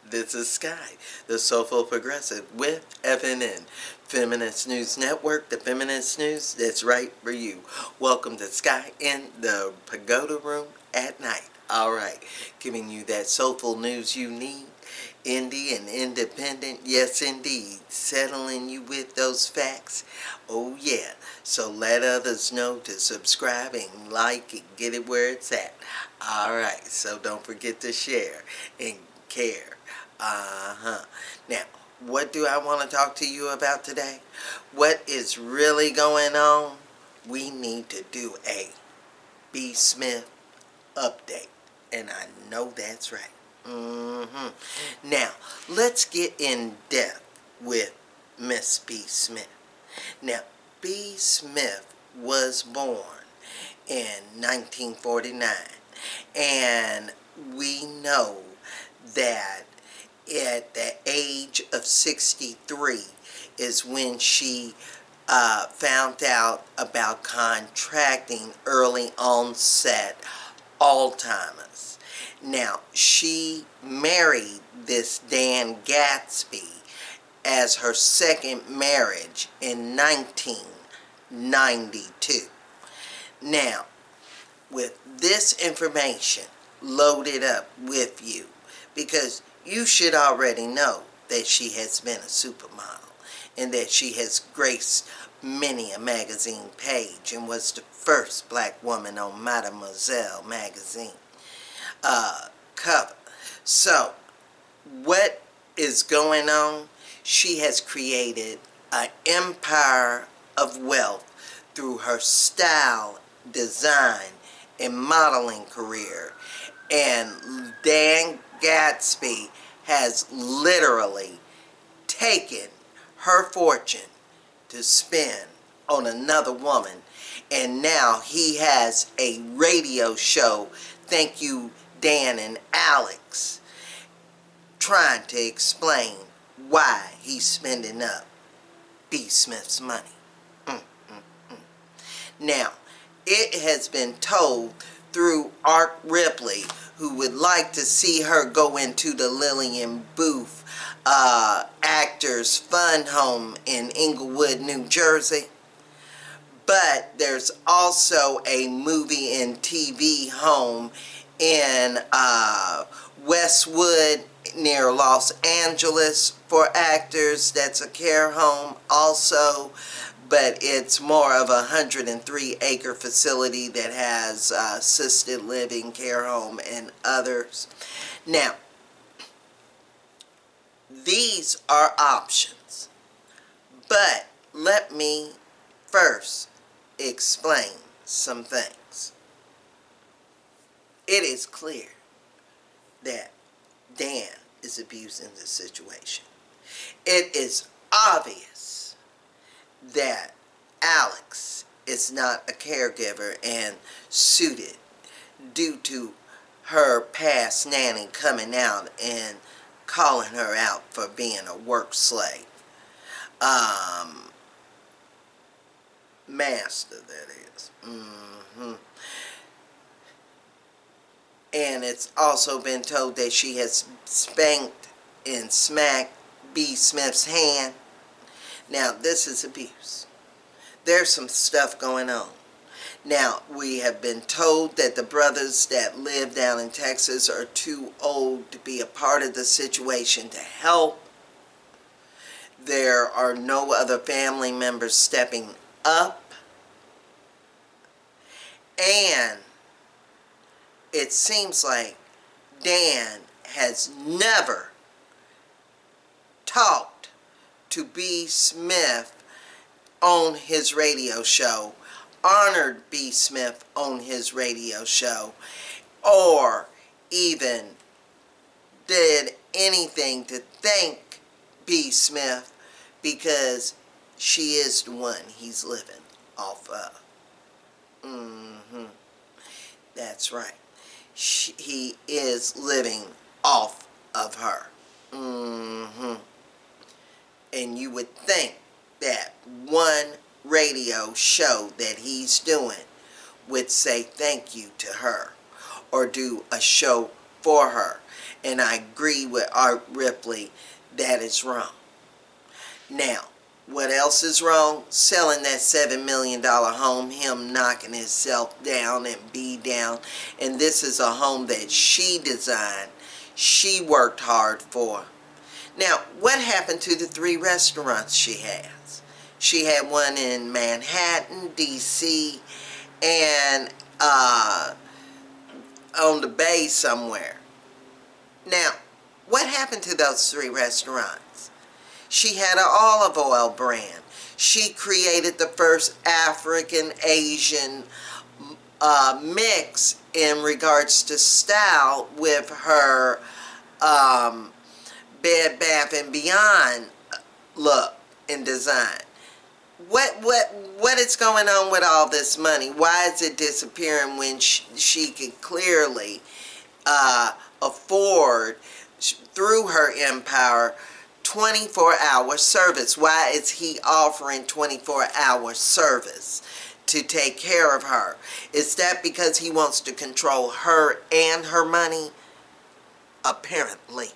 This is Skye, the Soulful Progressive with FNN-Feminist News Network, the Feminist News that's right for you. Welcome to Skye in the Pagoda Room at night. Alright, giving you that soulful news you need. Indie and independent, yes indeed. Settling you with those facts. Oh yeah. So let others know to subscribe and like and get it where it's at. Alright, so don't forget to share and care. Now, what do I want to talk to you about today? What is really going on? We need to do a B. Smith update. And I know that's right. Now, let's get in depth with Miss B. Smith. Now, B. Smith was born in 1949, and we know that at the age of 63 is when she found out about contracting early onset Alzheimer's. Now, she married this Dan Gatsby as her second marriage in 1992. Now, with this information loaded up with you, because you should already know that she has been a supermodel and that she has graced many a magazine page and was the first black woman on Mademoiselle magazine cover. So, what is going on? She has created an empire of wealth through her style, design, and modeling career. And Dan Gatsby has literally taken her fortune to spend on another woman. And now he has a radio show, thank you Dan and Alex, trying to explain why he's spending up B. Smith's money. Now, it has been told through Art Ripley, who would like to see her go into the Lillian Booth Actors Fun Home in Inglewood, New Jersey. But there's also a movie and TV home in Westwood near Los Angeles for actors. That's a care home also, but it's more of a 103-acre facility that has assisted living, care home, and others. Now, these are options, but let me first explain some things. It is clear that Dan is abusing the situation. It is obvious that Alex is not a caregiver and suited due to her past nanny coming out and calling her out for being a work slave. Master, that is. And it's also been told that she has spanked and smacked B. Smith's hand. Now, this is abuse. There's some stuff going on. Now, we have been told that the brothers that live down in Texas are too old to be a part of the situation to help. There are no other family members stepping up. And it seems like Dan has never talked to B. Smith on his radio show, honored B. Smith on his radio show, or even did anything to thank B. Smith, because she is the one he's living off of. That's right. He is living off of her. And you would think that one radio show that he's doing would say thank you to her, or do a show for her. And I agree with Art Ripley, that is wrong. Now, what else is wrong? Selling that $7 million home, him knocking himself down and be down. And this is a home that she designed, she worked hard for. Now, what happened to the 3 restaurants she has? She had one in Manhattan, D.C., and on the Bay somewhere. Now, what happened to those 3 restaurants? She had an olive oil brand. She created the first African-Asian mix in regards to style with her Bed Bath & Beyond look and design. What is going on with all this money? Why is it disappearing when she could clearly afford, through her empire, 24-hour service? Why is he offering 24-hour service to take care of her? Is that because he wants to control her and her money? Apparently.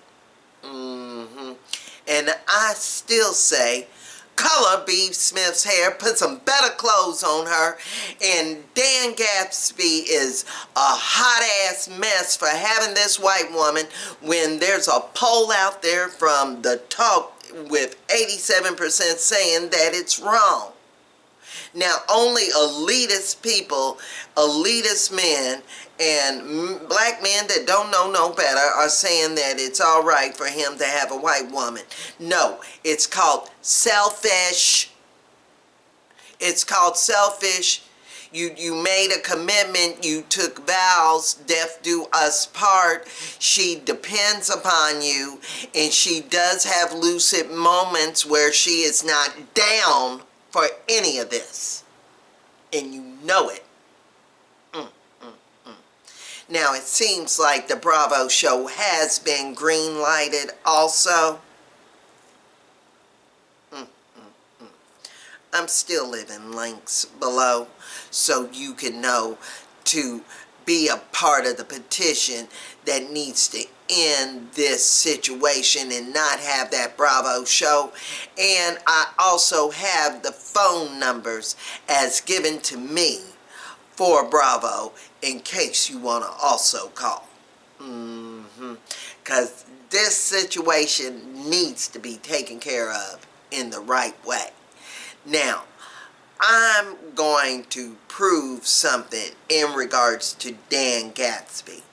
And I still say, color B. Smith's hair, put some better clothes on her, and Dan Gatsby is a hot-ass mess for having this white woman when there's a poll out there from the talk with 87% saying that it's wrong. Now, only elitist people, elitist men, and black men that don't know no better are saying that it's all right for him to have a white woman. No, it's called selfish. It's called selfish. You made a commitment. You took vows. Death do us part. She depends upon you, and she does have lucid moments where she is not down for any of this, and you know it. Now, it seems like the Bravo show has been green-lighted also. I'm still leaving links below so you can know to be a part of the petition that needs to end this situation and not have that Bravo show. And I also have the phone numbers as given to me for Bravo in case you want to also call. Because this situation needs to be taken care of in the right way. Now, I'm going to prove something in regards to Dan Gatsby.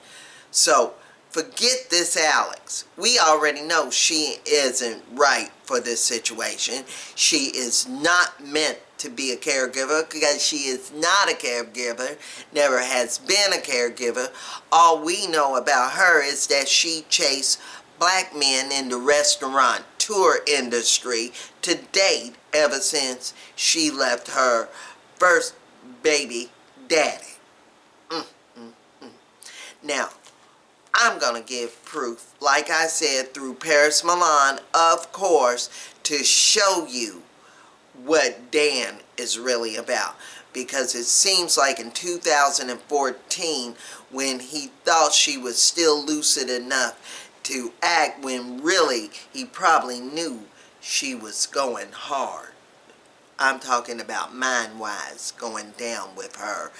So, forget this Alex. We already know she isn't right for this situation. She is not meant to be a caregiver because she is not a caregiver, never has been a caregiver. All we know about her is that she chased black men in the restaurant tour industry to date ever since she left her first baby daddy. Now, I'm going to give proof, like I said, through Paris Milan, of course, to show you what Dan is really about. Because it seems like in 2014, when he thought she was still lucid enough to act, when really he probably knew she was going hard. I'm talking about mind-wise going down with her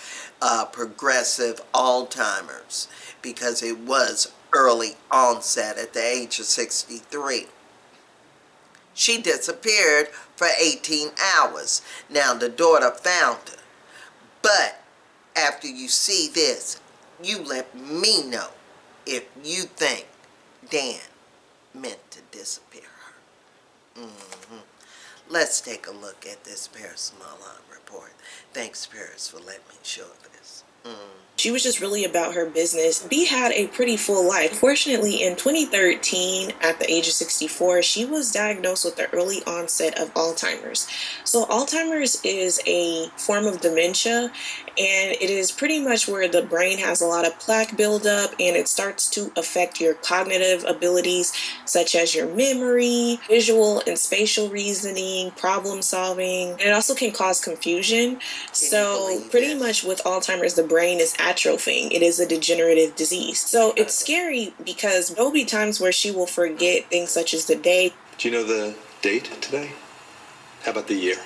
progressive Alzheimer's, because it was early onset at the age of 63. She disappeared for 18 hours. Now, the daughter found her. But after you see this, you let me know if you think Dan meant to disappear her. Let's take a look at this Paris Milan report. Thanks, Paris, for letting me show this. She was just really about her business. B had a pretty full life. Fortunately, in 2013, at the age of 64, she was diagnosed with the early onset of Alzheimer's. So Alzheimer's is a form of dementia, and it is pretty much where the brain has a lot of plaque buildup, and it starts to affect your cognitive abilities, such as your memory, visual and spatial reasoning, problem solving. And it also can cause confusion. So pretty much with Alzheimer's, the brain is atrophying. It is a degenerative disease. So it's scary because there'll be times where she will forget things such as the day. Do you know the date today? How about the year?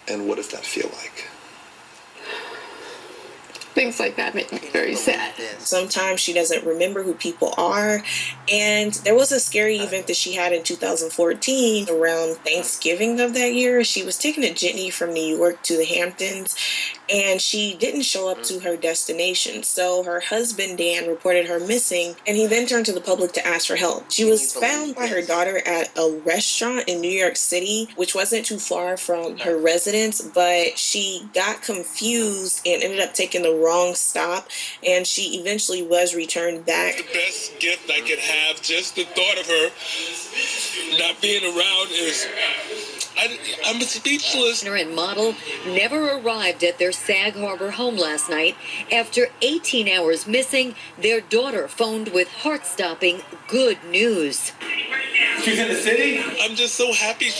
And what does that feel like? Things like that make me very sad. Sometimes she doesn't remember who people are. And there was a scary event that she had in 2014 around Thanksgiving of that year. She was taking a jitney from New York to the Hamptons, and she didn't show up to her destination. So her husband, Dan, reported her missing, and he then turned to the public to ask for help. She was found by her daughter at a restaurant in New York City, which wasn't too far from her residence, but she got confused and ended up taking the wrong stop, and she eventually was returned back. The best gift I could have, just the thought of her not being around is, I'm speechless. And model never arrived at their Sag Harbor home last night. After 18 hours missing, their daughter phoned with heart-stopping good news. She's in the city? I'm just so happy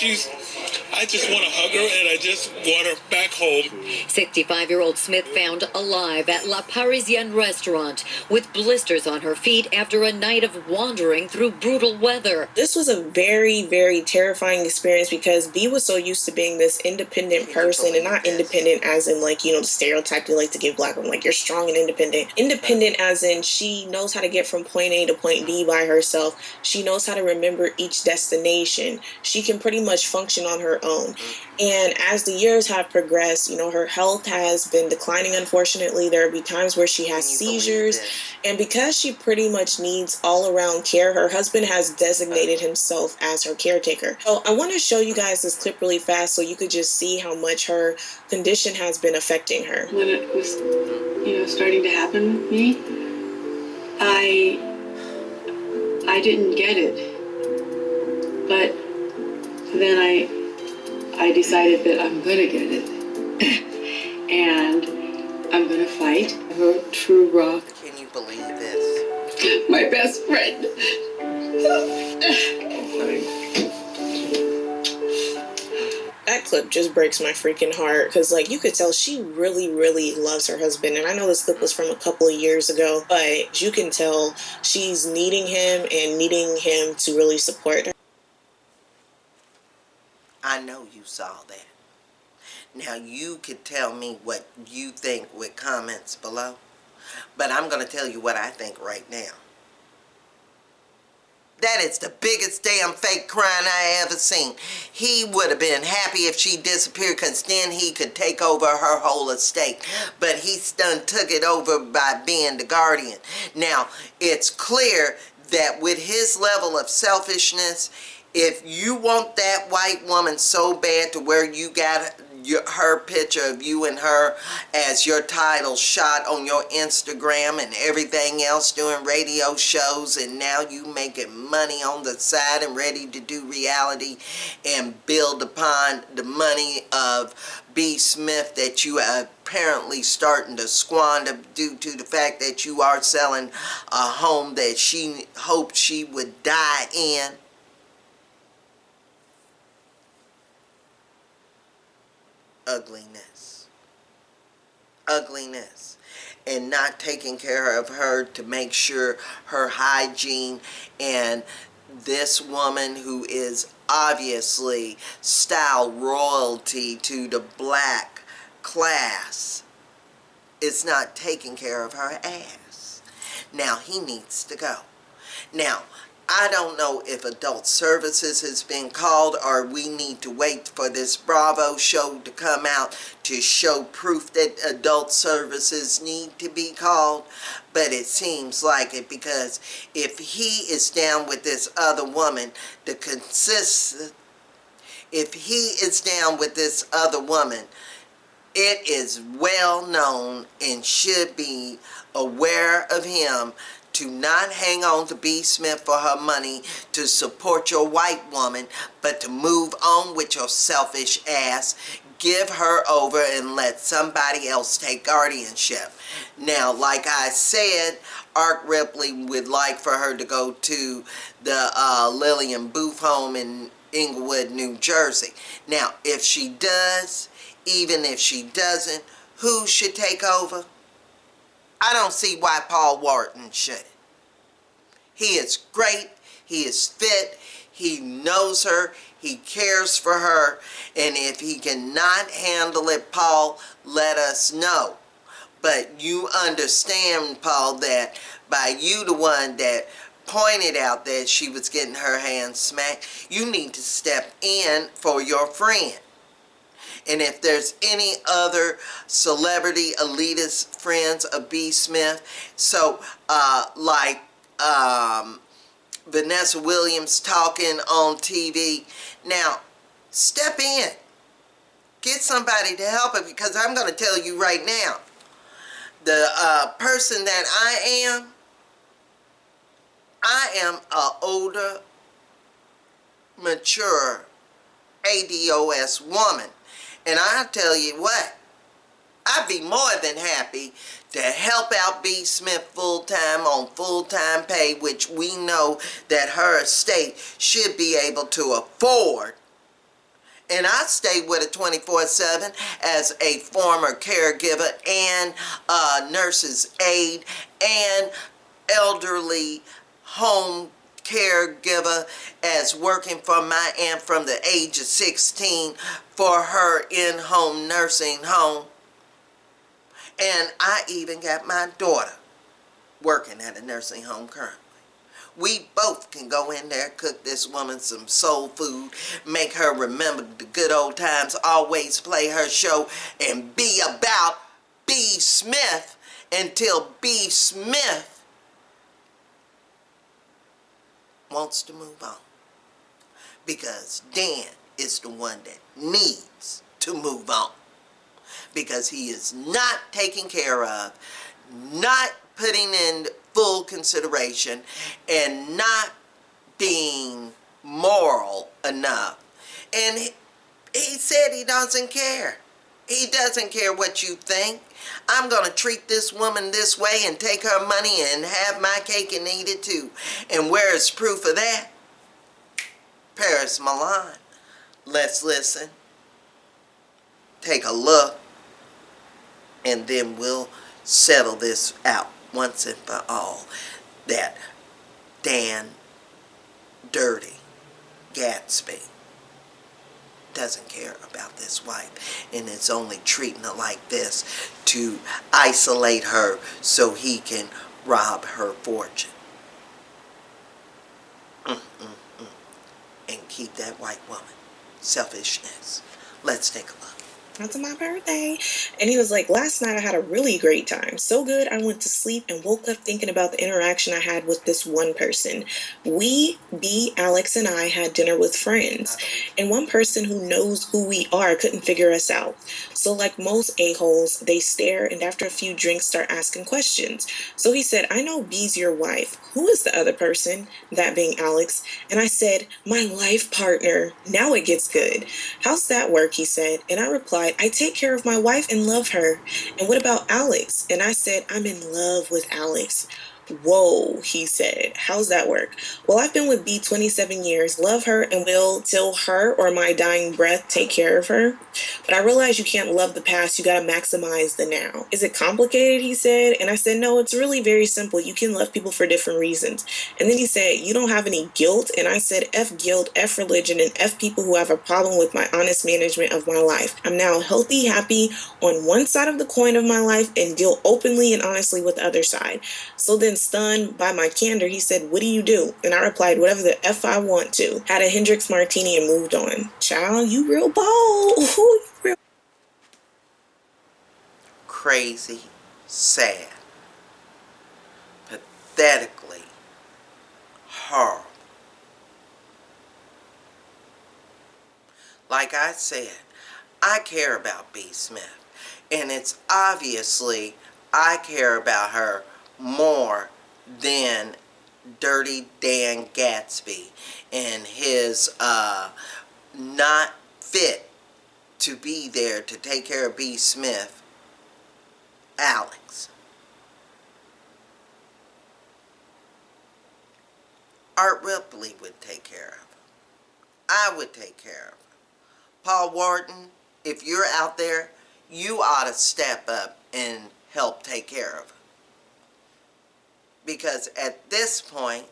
I just want to hug her and I just want her back home. 65-year-old Smith found alive at La Parisienne restaurant with blisters on her feet after a night of wandering through brutal weather. This was a very, very terrifying experience because B was so used to being this independent person, and not independent as in like, the stereotype they like to give black women, like you're strong and independent. Independent as in she knows how to get from point A to point B by herself. She knows how to remember each destination. She can pretty much function on her own. And as the years have progressed, her health has been declining, unfortunately. There will be times where she has seizures. And because she pretty much needs all-around care, her husband has designated himself as her caretaker. So I want to show you guys this clip really fast so you could just see how much her condition has been affecting her. When it was, starting to happen with me, I didn't get it. But then I decided that I'm gonna get it. And I'm gonna fight. Her true rock. Can you believe this? My best friend. That clip just breaks my freaking heart because, you could tell she really, really loves her husband. And I know this clip was from a couple of years ago, but you can tell she's needing him and needing him to really support her. I know you saw that. Now you could tell me what you think with comments below, but I'm going to tell you what I think right now. That is the biggest damn fake crime I ever seen. He would have been happy if she disappeared because then he could take over her whole estate. But he done took it over by being the guardian. Now, it's clear that with his level of selfishness, if you want that white woman so bad to where you got her picture of you and her as your title shot on your Instagram and everything else, doing radio shows, and now you making money on the side and ready to do reality and build upon the money of B. Smith that you are apparently starting to squander due to the fact that you are selling a home that she hoped she would die in. Ugliness, and not taking care of her to make sure her hygiene, and this woman who is obviously style royalty to the black class is not taking care of her ass. Now he needs to go. Now, I don't know if adult services has been called or we need to wait for this Bravo show to come out to show proof that adult services need to be called. But it seems like it, because if he is down with this other woman, if he is down with this other woman, it is well known and should be aware of him to not hang on to B. Smith for her money to support your white woman, but to move on with your selfish ass, give her over and let somebody else take guardianship. Now, like I said, Art Ripley would like for her to go to the Lillian Booth home in Inglewood, New Jersey. Now, if she does, even if she doesn't, who should take over? I don't see why Paul Wharton should. He is great. He is fit. He knows her. He cares for her. And if he cannot handle it, Paul, let us know. But you understand, Paul, that by you the one that pointed out that she was getting her hand smacked, you need to step in for your friend. And if there's any other celebrity elitist friends of B. Smith, so like Vanessa Williams talking on TV, now step in. Get somebody to help her, because I'm going to tell you right now, the person that I am a older, mature, ADOS woman. And I'll tell you what, I'd be more than happy to help out B. Smith full-time on full-time pay, which we know that her estate should be able to afford. And I stay with her 24/7 as a former caregiver and nurse's aide and elderly home caregiver, as working for my aunt from the age of 16 for her in-home nursing home. And I even got my daughter working at a nursing home currently. We both can go in there, cook this woman some soul food, make her remember the good old times, always play her show, and be about B. Smith until B. Smith wants to move on. Because Dan is the one that needs to move on. Because he is not taken care of, not putting in full consideration, and not being moral enough. And he said he doesn't care. He doesn't care what you think. I'm going to treat this woman this way and take her money and have my cake and eat it too. And where is proof of that? Paris Milan. Let's listen. Take a look. And then we'll settle this out once and for all. That Dan Dirty Gatsby doesn't care about this wife, and is only treating her like this to isolate her so he can rob her fortune. And keep that white woman. Selfishness. Let's take a look. That's my birthday. And he was like, last night I had a really great time. So good, I went to sleep and woke up thinking about the interaction I had with this one person. We, B, Alex, and I had dinner with friends. And one person who knows who we are couldn't figure us out. So like most a-holes, they stare and after a few drinks start asking questions. So he said, I know B's your wife. Who is the other person? That being Alex. And I said, my life partner. Now it gets good. How's that work? He said. And I replied, I take care of my wife and love her. And what about Alex? And I said, I'm in love with Alex. Whoa, he said. How's that work? Well, I've been with B 27 years, love her, and will, till her or my dying breath, take care of her. But I realize you can't love the past, you gotta maximize the now. Is it complicated, he said? And I said, no, it's really very simple. You can love people for different reasons. And then he said, you don't have any guilt? And I said, F guilt, F religion, and F people who have a problem with my honest management of my life. I'm now healthy, happy on one side of the coin of my life and deal openly and honestly with the other side. So then, stunned by my candor, he said, what do you do? And I replied, whatever the F I want to. Had a Hendrix martini and moved on. Child, you real bold. You real Crazy, sad, pathetically horrible. Like I said, I care about B. Smith, and it's obviously I care about her more than Dirty Dan Gatsby and his not fit to be there to take care of B. Smith, Alex. Art Ripley would take care of her. I would take care of her. Paul Wharton, if you're out there, you ought to step up and help take care of her. Because at this point,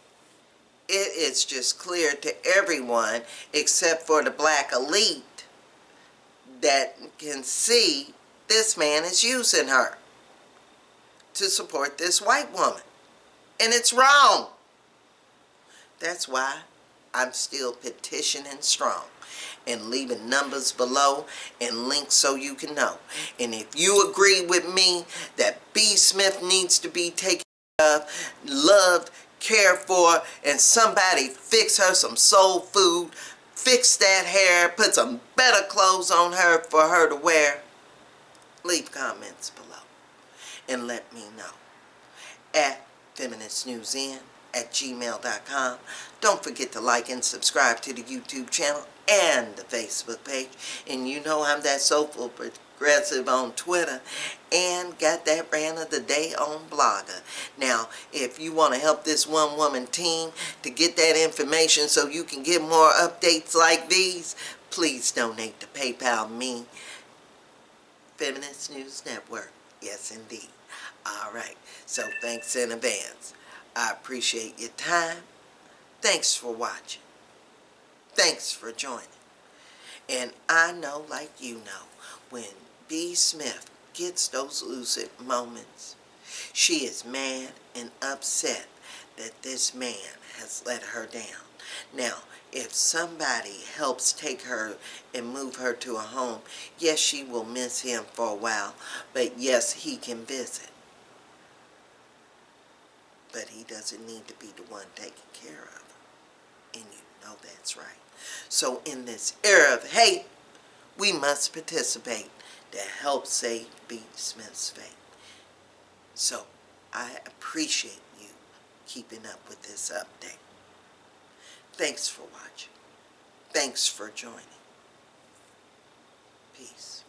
it is just clear to everyone except for the black elite that can see this man is using her to support this white woman. And it's wrong. That's why I'm still petitioning strong and leaving numbers below and links so you can know. And if you agree with me that B. Smith needs to be taken of, loved, cared for, and somebody fix her some soul food, fix that hair, put some better clothes on her for her to wear, leave comments below and let me know at FeministNewsN@gmail.com. Don't forget to like and subscribe to the YouTube channel and the Facebook page. And you know I'm that Soulful Progressive on Twitter and got that rant of the day on Blogger. Now, if you want to help this one-woman team to get that information so you can get more updates like these, please donate to PayPal me, Feminist News Network. Yes, indeed. All right. So thanks in advance. I appreciate your time. Thanks for watching. Thanks for joining. And I know, like you know, when B. Smith gets those lucid moments, she is mad and upset that this man has let her down. Now, if somebody helps take her and move her to a home, yes, she will miss him for a while, but yes, he can visit. But he doesn't need to be the one taking care of her. And you know that's right. So in this era of hate, we must participate to help save B. Smith's fate. So I appreciate you keeping up with this update. Thanks for watching. Thanks for joining. Peace.